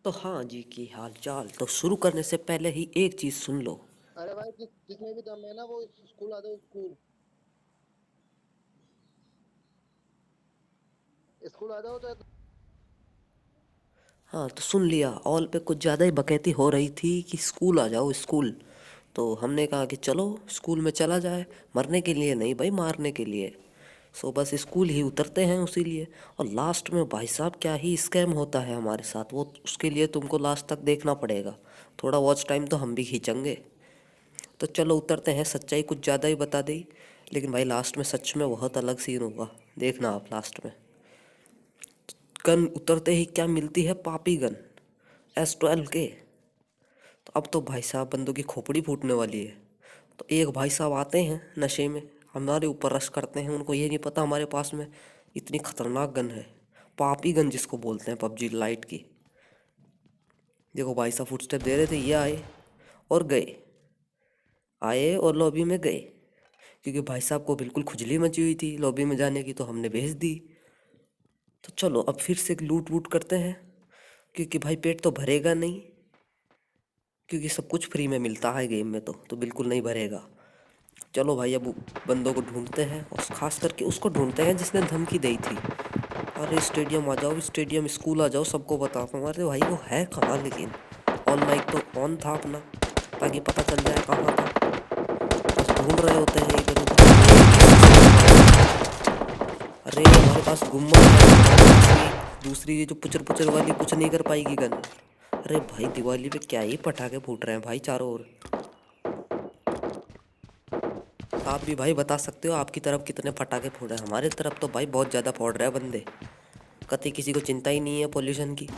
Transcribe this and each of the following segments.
तो हाँ जी की हाल चाल। तो शुरू करने से पहले ही एक चीज सुन लो। अरे भाई जिसमें भी दम है ना वो स्कूल आ जाओ। स्कूल स्कूल आ जाओ तो। हाँ तो सुन लिया, ऑल पे कुछ ज़्यादा ही बकैती हो रही थी कि स्कूल आ जाओ स्कूल। तो हमने कहा कि चलो स्कूल में चला जाए, मरने के लिए नहीं भाई, मारने के लिए। सो बस स्कूल ही उतरते हैं उसी लिए। और लास्ट में भाई साहब क्या ही स्कैम होता है हमारे साथ, वो उसके लिए तुमको लास्ट तक देखना पड़ेगा। थोड़ा वॉच टाइम तो हम भी खींचेंगे। तो चलो उतरते हैं, सच्चाई कुछ ज़्यादा ही बता दी, लेकिन भाई लास्ट में सच में बहुत अलग सीन होगा। देखना आप लास्ट में। गन उतरते ही क्या मिलती है, पापी गन S12 के। तो अब तो भाई साहब बंदों की खोपड़ी फूटने वाली है। तो एक भाई साहब आते हैं नशे में, हमारे ऊपर रश करते हैं। उनको ये नहीं पता हमारे पास में इतनी खतरनाक गन है, पापी गन जिसको बोलते हैं, पबजी लाइट की। देखो भाई साहब फुटस्टेप दे रहे थे, ये आए और गए, आए और लॉबी में गए। क्योंकि भाई साहब को बिल्कुल खुजली मची हुई थी लॉबी में जाने की, तो हमने भेज दी। तो चलो अब फिर से लूट वूट करते हैं, क्योंकि भाई पेट तो भरेगा नहीं, क्योंकि सब कुछ फ्री में मिलता है गेम में, तो बिल्कुल नहीं भरेगा। चलो भाई अब बंदों को ढूंढते हैं, और खास करके उसको ढूंढते हैं जिसने धमकी दी थी। अरे स्टेडियम आ जाओ, स्टेडियम स्कूल आ जाओ, सबको बताता हूँ। अरे भाई वो है कहाँ, लेकिन ऑन माइक तो ऑन था अपना, ताकि पता चल जाए कहाँ था। बस ढूंढ रहे होते हैं इधर उधर, अरे हमारे पास गुम्मा है, हमारे पास ये दूसरी ये जो पुचर पुचर वाली कुछ नहीं कर पाएगी गन। अरे भाई दिवाली पे क्या ही पटाखे फूट रहे हैं भाई चारों ओर। आप भी भाई बता सकते हो आपकी तरफ कितने पटाखे फोड़ रहे हैं। हमारे तरफ तो भाई बहुत ज़्यादा फोड़ रहे हैं बंदे, कतई किसी को चिंता ही नहीं है पोल्यूशन की।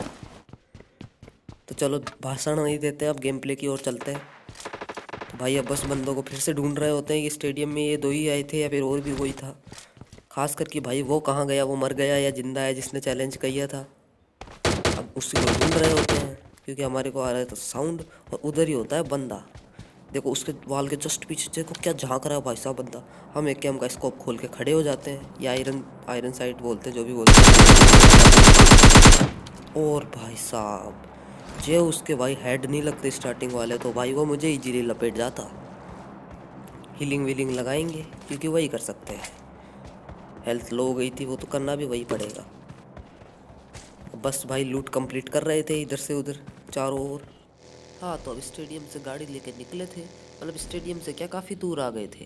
तो चलो भाषण नहीं देते, अब गेम प्ले की ओर चलते हैं। तो भाई अब बस बंदों को फिर से ढूंढ रहे होते हैं कि स्टेडियम में ये दो ही आए थे या फिर और भी कोई था। खास करके भाई वो कहाँ गया, वो मर गया या जिंदा है जिसने चैलेंज किया था। अब उसी को ढूंढ रहे होते हैं, क्योंकि हमारे को आ रहा है तो साउंड, और उधर ही होता है बंदा। देखो उसके वाल के जस्ट पीछे देखो क्या झांक रहा है भाई साहब बंदा। हम एक कैम का स्कोप खोल के खड़े हो जाते हैं, या आयरन आयरन साइट बोलते हैं, जो भी बोलते हैं। और भाई साहब जे उसके भाई हेड नहीं लगते स्टार्टिंग वाले, तो भाई वो मुझे इजीली लपेट जाता। हीलिंग वीलिंग लगाएंगे, क्योंकि वही कर सकते हैं। हेल्थ लो हो गई थी, वो तो करना भी वही पड़ेगा। बस भाई लूट कंप्लीट कर रहे थे इधर से उधर चारों ओर। हाँ तो अब स्टेडियम से गाड़ी लेके निकले थे, मतलब स्टेडियम से क्या काफ़ी दूर आ गए थे,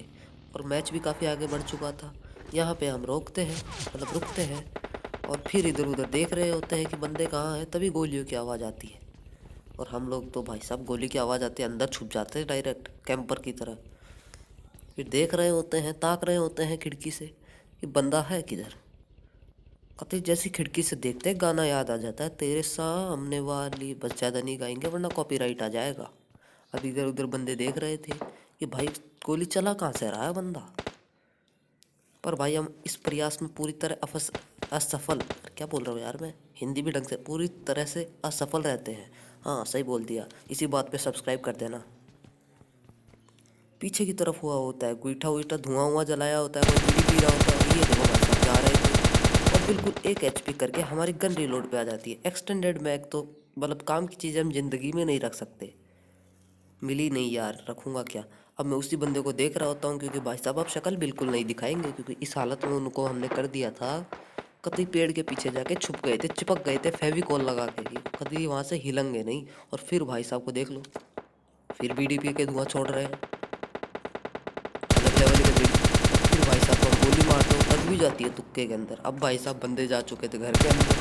और मैच भी काफ़ी आगे बढ़ चुका था। यहाँ पे हम रोकते हैं, मतलब रुकते हैं, और फिर इधर उधर देख रहे होते हैं कि बंदे कहाँ हैं। तभी गोलियों की आवाज़ आती है, और हम लोग तो भाई साहब गोली की आवाज़ आती है अंदर छुप जाते हैं डायरेक्ट कैंपर की तरह। फिर देख रहे होते हैं, ताक रहे होते हैं खिड़की से कि बंदा है किधर। कतई जैसी खिड़की से देखते हैं गाना याद आ जाता है, तेरे सामने वाली। बस ज़्यादा नहीं गाएंगे वरना कॉपीराइट आ जाएगा। अब इधर उधर बंदे देख रहे थे कि भाई गोली चला कहाँ से रहा है बंदा। पर भाई हम इस प्रयास में पूरी तरह असफल, क्या बोल रहा हूँ यार मैं, हिंदी भी ढंग से, पूरी तरह से असफल रहते हैं। हाँ सही बोल दिया, इसी बात पे सब्सक्राइब कर देना। पीछे की तरफ हुआ होता है, गोईठा वोईठा धुआं हुआ जलाया होता है, कोई बीड़ी पी रहा होता है। ये देखो भाई साहब जा रहे थे, और बिल्कुल 1 HP करके हमारी गन रिलोड पे आ जाती है। एक्सटेंडेड मैग तो मतलब काम की चीज़ हम जिंदगी में नहीं रख सकते। मिली नहीं यार, रखूँगा क्या। अब मैं उसी बंदे को देख रहा होता हूँ, क्योंकि भाई साहब अब शक्ल बिल्कुल नहीं दिखाएंगे, क्योंकि इस हालत में उनको हमने कर दिया था। कभी पेड़ के पीछे जाके छुप गए थे, चिपक गए थे फेविकॉल लगा के, कि कभी वहाँ से हिलेंगे नहीं। और फिर भाई साहब को देख लो, फिर बीड़ी पी के धुआं छोड़ रहे हैं, अलग लेवल के बीड़ी। फिर भाई साहब को हम गोली मारते हो, लग भी जाती है तुक्के के अंदर। अब भाई साहब बंदे जा चुके थे घर के अंदर,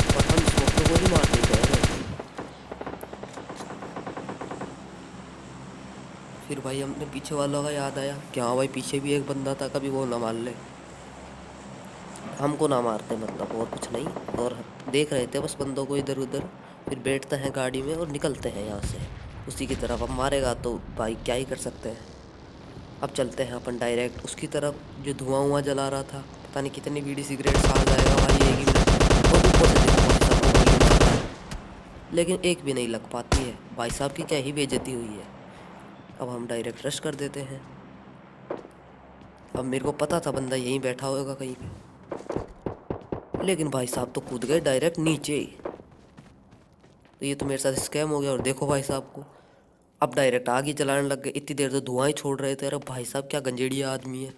और हम स्कोप में गोली मारते ही रह गए। फिर भाई हमने पीछे वालों का याद आया कि हाँ भाई पीछे भी एक बंदा था, कभी वो ना मार ले, हमको ना मारते, मतलब और कुछ नहीं। और देख रहे थे बस बंदों को इधर उधर। फिर बैठते हैं गाड़ी में और निकलते हैं यहाँ से उसी की तरफ। अब मारेगा तो भाई क्या ही कर सकते हैं। अब चलते हैं अपन डायरेक्ट उसकी तरफ जो धुआं हुआ जला रहा था। पता नहीं कितनी बीड़ी सिगरेट खा जाएगा भाई एक ही में। और ऊपर से देखो भाई साहब को गोली मार रहा है, लेकिन एक भी नहीं लग पाती है। भाई साहब की क्या ही बेइज्जती हुई है। अब हम डायरेक्ट रश कर देते हैं। अब मेरे को पता था बंदा यहीं बैठा होगा कहीं पे, लेकिन भाई साहब तो कूद गए डायरेक्ट नीचे। तो ये तो मेरे साथ स्कैम हो गया। और देखो भाई साहब को, अब डायरेक्ट आग ही जलाने लग गए। इतनी देर तो धुआं ही छोड़ रहे थे। अरे भाई साहब क्या गंजेड़िया आदमी है।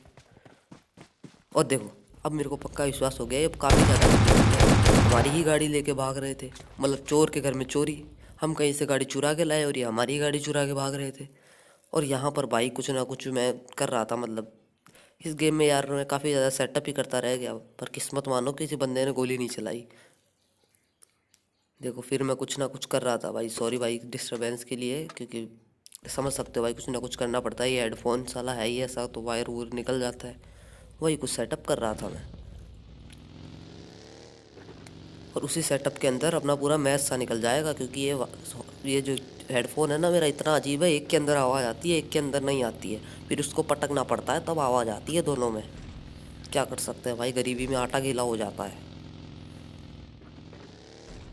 और देखो, अब मेरे को पक्का विश्वास हो गया ये काफ़ी ज़्यादा गंजेड़िया है। हमारी ही गाड़ी लेके भाग रहे थे, मतलब चोर के घर में चोरी। हम कहीं से गाड़ी चुरा के लाए और ये हमारी गाड़ी चुरा के भाग रहे थे। और यहाँ पर भाई कुछ ना कुछ मैं कर रहा था, मतलब इस गेम में यार मैं काफ़ी ज़्यादा सेटअप ही करता रह गया। पर किस्मत मानो किसी बंदे ने गोली नहीं चलाई। देखो फिर मैं कुछ ना कुछ कर रहा था भाई। सॉरी भाई डिस्टरबेंस के लिए, क्योंकि समझ सकते हो भाई कुछ ना कुछ करना पड़ता है। ये हेडफोन साला है ही ऐसा, तो वायर वूर निकल जाता है। वही कुछ सेटअप कर रहा था मैं, और उसी सेटअप के अंदर अपना पूरा मैच सा निकल जाएगा। क्योंकि ये जो हेडफोन है ना मेरा, इतना अजीब है। एक के अंदर आवाज़ आती है, एक के अंदर नहीं आती है। फिर उसको पटकना पड़ता है, तब आवाज़ आती है दोनों में। क्या कर सकते हैं भाई, गरीबी में आटा गीला हो जाता है।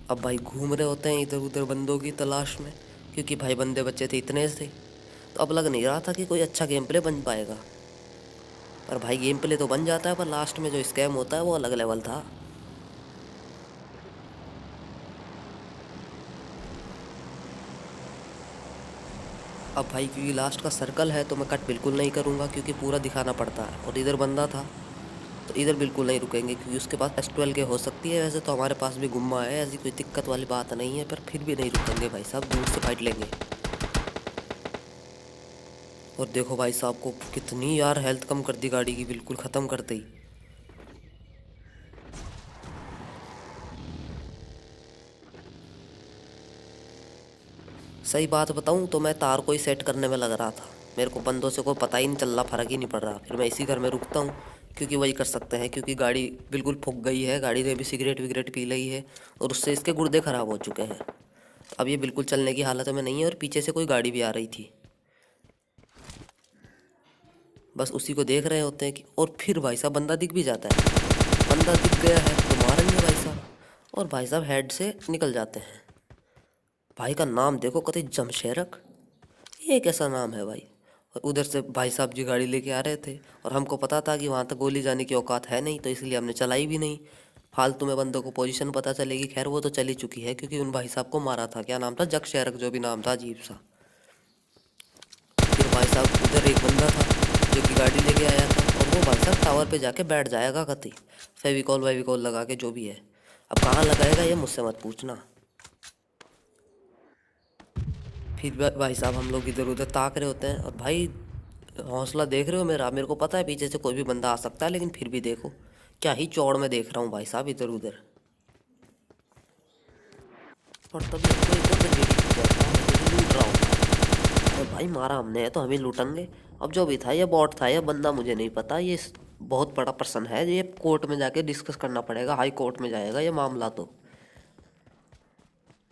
अब भाई घूम रहे होते हैं इधर उधर बंदों की तलाश में, क्योंकि भाई बंदे बच्चे थे इतने से। तो अब लग नहीं रहा था कि कोई अच्छा गेम प्ले बन पाएगा। पर भाई गेम प्ले तो बन जाता है, पर लास्ट में जो स्कैम होता है वो अलग लेवल था। अब भाई क्योंकि लास्ट का सर्कल है तो मैं कट बिल्कुल नहीं करूँगा, क्योंकि पूरा दिखाना पड़ता है। और इधर बंदा था तो इधर बिल्कुल नहीं रुकेंगे, क्योंकि उसके पास S12 के हो सकती है। वैसे तो हमारे पास भी गुम्मा है, ऐसी कोई दिक्कत वाली बात नहीं है। पर फिर भी नहीं रुकेंगे भाई साहब, दूर से फाइट लेंगे। और देखो भाई साहब को कितनी यार हेल्थ कम कर दी गाड़ी की, बिल्कुल ख़त्म कर दी। सही बात बताऊं तो मैं तार को ही सेट करने में लग रहा था। मेरे को बंदों से कोई पता ही नहीं चल रहा, फ़र्क ही नहीं पड़ रहा। फिर मैं इसी घर में रुकता हूँ, क्योंकि वही कर सकते हैं। क्योंकि गाड़ी बिल्कुल फूक गई है, गाड़ी ने भी सिगरेट विगरेट पी ली है, और उससे इसके गुर्दे ख़राब हो चुके हैं। अब ये बिल्कुल चलने की हालत में नहीं है। और पीछे से कोई गाड़ी भी आ रही थी, बस उसी को देख रहे होते हैं कि। और फिर भाई साहब बंदा दिख भी जाता है। बंदा दिख गया है तो मारेंगे भाई साहब, और भाई साहब हेड से निकल जाते हैं। भाई का नाम देखो, कतई जमशेरक, ये कैसा नाम है भाई। और उधर से भाई साहब जी गाड़ी लेके आ रहे थे, और हमको पता था कि वहाँ तक गोली जाने की औकात है नहीं, तो इसलिए हमने चलाई भी नहीं। फालतू में बंदों को पोजीशन पता चलेगी। खैर वो तो चली चुकी है, क्योंकि उन भाई साहब को मारा था। क्या नाम था, जग शेरक जो भी नाम था अजीब सा। फिर भाई साहब उधर एक बंदा था जो कि गाड़ी लेके आया था, और वो भाई साहब टावर पे जाके बैठ जाएगा कतई, फेविकॉल वेविकॉल लगा के जो भी है। अब कहाँ लगाएगा ये मुझसे मत पूछना। फिर भाई साहब हम लोग इधर उधर ताक रहे होते हैं। और भाई हौसला देख रहे हो मेरा, मेरे को पता है पीछे से कोई भी बंदा आ सकता है, लेकिन फिर भी देखो क्या ही चौड़ में देख रहा हूँ भाई साहब इधर उधर। और तभी हमको एक और गंजेड़ी दिख जाता है जो कि लूट रहा होता है। अरे भाई मारा हमने है तो हम ही लूटेंगे। अब जो भी था, ये बॉट था या बंदा मुझे नहीं पता। ये बहुत बड़ा प्रश्न है, ये कोर्ट में जाके डिस्कस करना पड़ेगा। हाई कोर्ट में जाएगा ये मामला तो।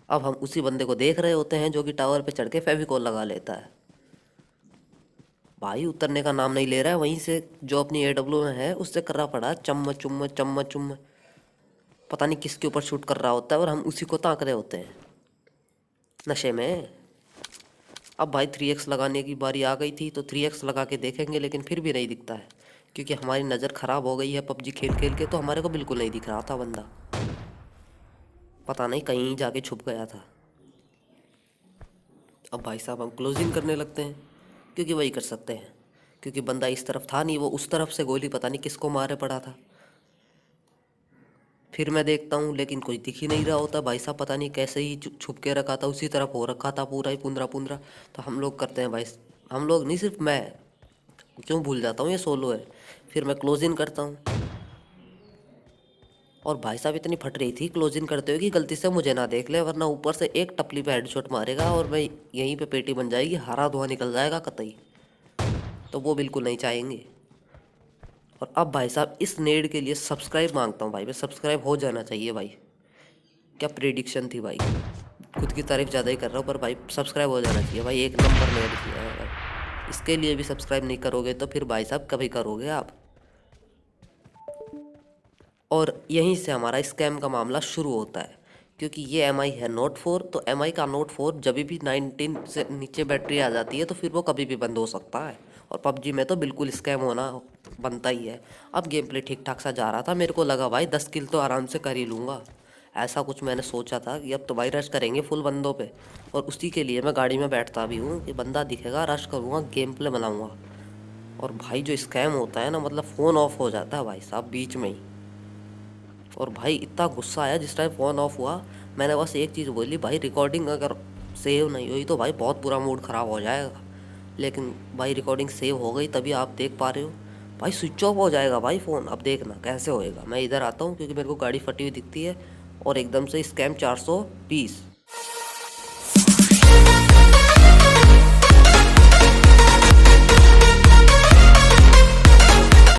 अब हम उसी बंदे को देख रहे होते हैं जो कि टावर पे चढ़ के फेविकॉल लगा लेता है। भाई उतरने का नाम नहीं ले रहा है, वहीं से जो अपनी AW में है उससे कर रहा पड़ा चम्मच चुम्मच चम्मच चुम्मच। पता नहीं किसके ऊपर शूट कर रहा होता है, और हम उसी को ताक रहे होते हैं नशे में। अब भाई 3x लगाने की बारी आ गई थी, तो 3x लगा के देखेंगे, लेकिन फिर भी नहीं दिखता है। क्योंकि हमारी नज़र ख़राब हो गई है PUBG खेल खेल के, तो हमारे को बिल्कुल नहीं दिख रहा था बंदा। पता नहीं कहीं जाके छुप गया था। अब भाई साहब हम क्लोजिंग करने लगते हैं, क्योंकि वही कर सकते हैं। क्योंकि बंदा इस तरफ था नहीं, वो उस तरफ से गोली पता नहीं किसको मारे पड़ा था। फिर मैं देखता हूँ, लेकिन कोई दिख ही नहीं रहा होता। भाई साहब पता नहीं कैसे ही छुप के रखा था, उसी तरफ हो रखा था पूरा ही पुंदरा पुंदरा। तो हम लोग करते हैं भाई, हम लोग नहीं सिर्फ मैं, क्यों भूल जाता हूँ ये सोलो है। फिर मैं क्लोज इन करता हूँ, और भाई साहब इतनी फट रही थी क्लोज इन करते हुए कि गलती से मुझे ना देख ले, वरना ऊपर से एक टपली पे हेडशॉट मारेगा और मैं यहीं पे पेटी बन जाएगी, हरा धुआं निकल जाएगा कतई। तो वो बिल्कुल नहीं चाहेंगे। और अब भाई साहब इस नेड के लिए सब्सक्राइब मांगता हूँ भाई, मैं सब्सक्राइब हो जाना चाहिए भाई। क्या प्रेडिक्शन थी भाई, खुद की तारीफ ज़्यादा ही कर रहा हूँ, पर भाई सब्सक्राइब हो जाना चाहिए भाई। एक नंबर नेड किया है भाई। इसके लिए भी सब्सक्राइब नहीं करोगे तो फिर भाई साहब कभी करोगे आप। और यहीं से हमारा स्कैम का मामला शुरू होता है, क्योंकि ये MI है नोट 4। तो MI का नोट 4 जब भी 19 से नीचे बैटरी आ जाती है तो फिर वो कभी भी बंद हो सकता है। और PUBG में तो बिल्कुल स्कैम होना बनता ही है। अब गेम प्ले ठीक ठाक सा जा रहा था, मेरे को लगा भाई 10 किल तो आराम से कर ही लूँगा। ऐसा कुछ मैंने सोचा था कि अब तो भाई रश करेंगे फुल बंदों पे, और उसी के लिए मैं गाड़ी में बैठता भी हूँ कि बंदा दिखेगा रश करूँगा, गेम प्ले बनाऊँगा। और भाई जो स्कैम होता है ना, मतलब फ़ोन ऑफ हो जाता है भाई साहब बीच में ही। और भाई इतना गुस्सा आया जिस टाइम फ़ोन ऑफ हुआ, मैंने बस एक चीज़ बोली, भाई रिकॉर्डिंग अगर सेव नहीं हुई तो भाई बहुत बुरा मूड ख़राब हो जाएगा। लेकिन भाई रिकॉर्डिंग सेव हो गई, तभी आप देख पा रहे हो। भाई स्विच ऑफ हो जाएगा भाई फ़ोन, अब देखना कैसे होएगा। मैं इधर आता हूँ क्योंकि मेरे को गाड़ी फटी हुई दिखती है, और एकदम से स्कैम 420